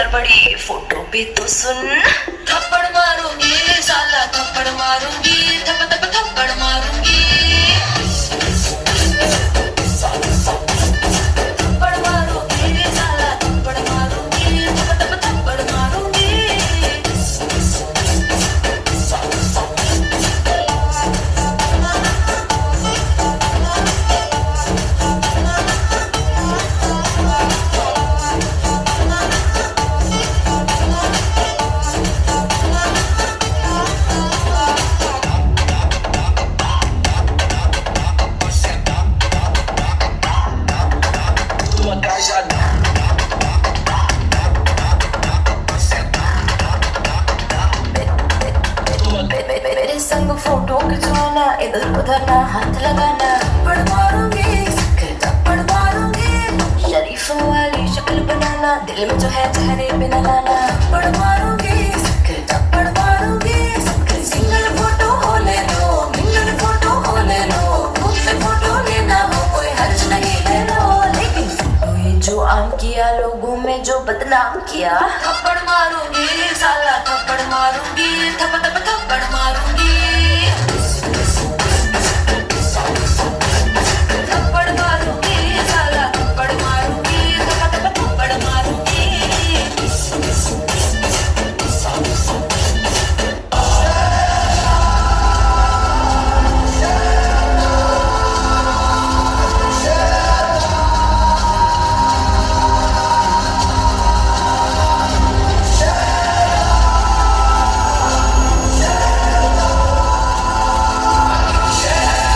गड़बड़ी फोटो पे तो सुन। थप्पड़ मारूंगी साला थप्पड़ मारूंगी थप थप थप्पड़ मारूंगी थप्पड़ मारूंगी साला थप्पड़ मारूंगी थप थप थप्पड़ मारूंगी मेरे संग फोटो खिंचवाना, इधर उधर ना हाथ लगाना। थप्पड़ मारूंगी थप्पड़ मारूंगी, शरीफों वाली शक्ल बनाना, दिल में जो है चेहरे पे न लाना। थप्पड़ मारूंगी थप्पड़ मारूंगी, सिंगल फोटो हो ले लो मिंगल फोटो हो ले लो ग्रुप में फोटो लेना हो कोई हर्ज नहीं ले लो लेकिन फोटो ये जो आम किया, लोगों में जो बदनाम किया। थप्पड़ मारूंगी साला थप्पड़ मारूंगी थप थप थप्पड़ मारूंगी